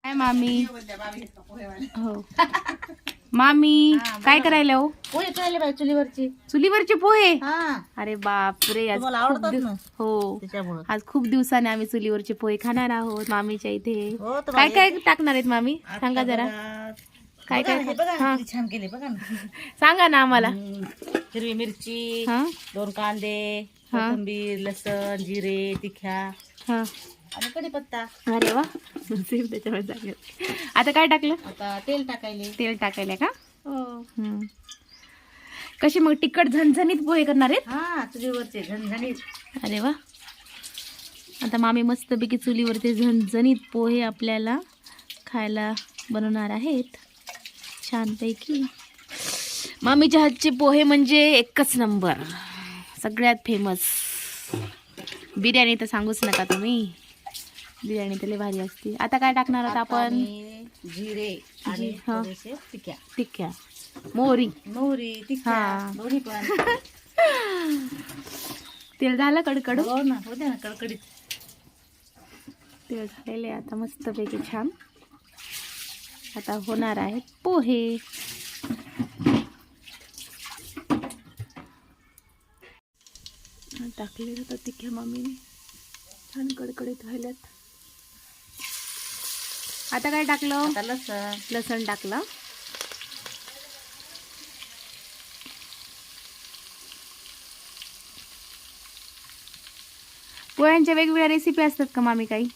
काय मामी? हो मामी काय करायला हो? पोहे करायले बाई चुलीवरची. चुलीवरचे पोहे? हा अरे बापरे, आज तुम्हाला खूप आवडतात ना हो त्याच्यामुळे. आज खूप दिवसाने आम्ही चुलीवरचे पोहे खाणार आहोत मामीच्या इथे. हो, तुम्हाला काय काय टाकणार आहेत मामी? सांगा जरा. काय बघा काय हे बघा हा. किती छान केले बघा ना. सांगा ना आम्हाला. हिरवी मिरची, हा 2 कांदे, हा. कोथिंबीर, लसण, जिरे, तिखा हा. आणि कढीपत्ता. अरे वा सेम त्याच्यामध्ये टाकलं. आता काय टाकलं? आता तेल टाकायले. तेल टाकायला का? हो. हम्म. कशी मग तिखट झणझणीत पोहे करणार आहेत? हा चुलीवरचे झणझणीत. अरे वा. आता मामी मस्तपैकी चुलीवरती झणझणीत पोहे आपल्याला खायला बनवणार आहेत छानपैकी. मामीच्या हातचे पोहे म्हणजे एकच नंबर, सगळ्यात फेमस. बिर्याणी तर सांगूच नका तुम्ही, बिर्याणी तर लय भारी असते. आता काय टाकणार आहोत आपण? आणि जिरे आणि हा. थोडेसे तिखा, तिखा, मोहरी, मोहरी, तिखा हा. दोन्ही पण. तेल झालं कडकड? हो ना, होते ना कडकडीत. तेल झालेले आता मस्तपैकी छान. आता होणार आहेत पोहे. टाकलेलं तर तिख्या मामीने छान कडकडीत व्हायल्यात. आता काय टाकलं? आता लसण. लसण टाकलं. पोह्यांच्या वेगवेगळ्या रेसिपी असतात का मामी काही?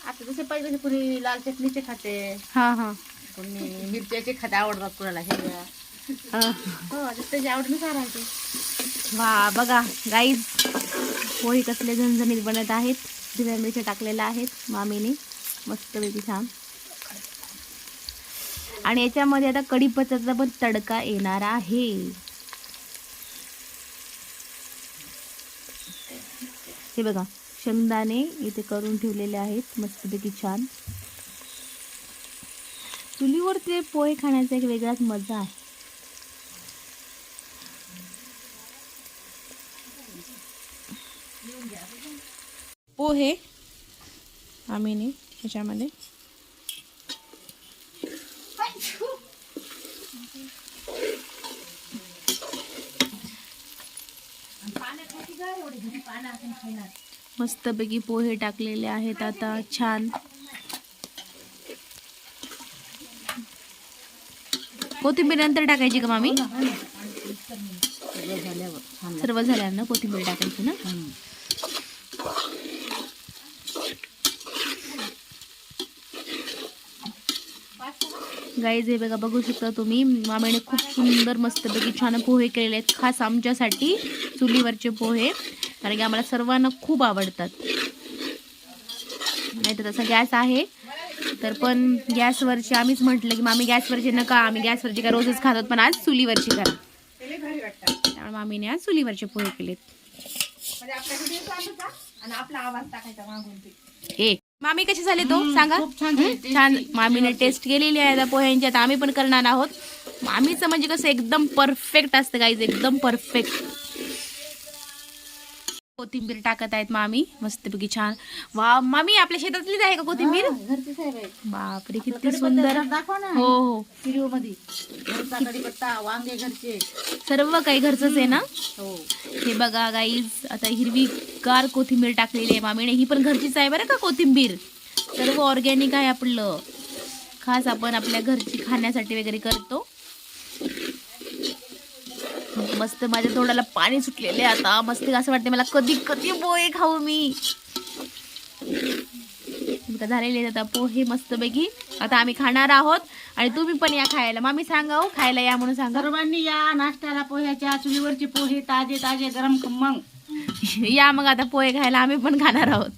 आता जसे पाहिजे तसे कोणी लाल चटणीचे खाते, हा हा कोणी मिरच्याचे खाते, आवडतात कोणाला हिरव्या. हा. हो त्याची आवडीनुसार राहते. वा बघा गाईज, पोहे कसले झणझणीत बनत आहेत. हिरव्या मिरच्या टाकलेल्या आहेत मामीने मस्तपैकी छान. आणि याच्यामध्ये आता कढीपत्त्याचा पण तडका येणार आहे. हे बघा शेंगदाणे इथे करून ठेवलेले आहेत मस्तपैकी छान. चुलीवरचे पोहे खाण्याचा एक वेगळाच मजा आहे. पोहे आम्हीने ह्याच्यामध्ये मस्तपैकी पोहे टाकलेले आहेत आता छान. कोथिंबीर नंतर टाकायची का मामी? सर्व झाल्यावर ना कोथिंबीर टाकायची ना. गाईज हे बघा, बघू शकता तुम्ही, मामीने खूप सुंदर मस्तपैकी छान पोहे केलेले आहेत खास आमच्यासाठी. चुलीवरचे पोहे, कारण की आम्हाला सर्वांना खूप आवडतात. नाही तर तसा गॅस आहे तर पण गॅसवरचे आम्हीच म्हटलं की मामी गॅसवरचे नका, आम्ही गॅसवरचे काय रोजच खातात, पण आज चुलीवरची करा. त्यामुळे मामीने आज चुलीवरचे पोहे केलेत. ए मामी कसे झाले तो सांगा. खूप छान छान. मामीने टेस्ट केलेली आहे आता पोह्यांची, आता आम्ही पण करणार आहोत. मामीचं म्हणजे कसं एकदम परफेक्ट असतं गाईज, एकदम परफेक्ट. कोथिंबीर टाकत आहेत मामी मस्तपैकी छान. वा मामी आपल्या शेतातलीच आहे का कोथिंबीर? घरचीच आहे बाई. बापरे किती सुंदर. दाखवा ना हो हो व्हिडिओ मध्ये. घरचा कढीपत्ता, वांगे घरचे, सर्व काही घरचंच आहे ना. हो. हे बघा गाईज, आता हिरवी गार कोथिंबीर टाकलेली आहे मामीने. ही पण घरचीच आहे बरं का कोथिंबीर. सर्व ऑर्गॅनिक आहे आपलं, खास आपण आपल्या घरची खाण्यासाठी वगैरे करतो. मस्त माझ्या तोंडाला पाणी सुटलेले आता. मस्त असं वाटते मला कधी कधी पोहे खाऊ मी. झालेले आहेत आता पोहे मस्तपैकी. आता आम्ही खाणार आहोत आणि तुम्ही पण या खायला. मामी सांगा हो, खायला या म्हणून सांगा. सर्वांनी या नाश्त्याला पोह्याच्या. चुलीवरचे पोहे ताजे ताजे गरम खमंग. या मग आता पोहे खायला, आम्ही पण खाणार आहोत.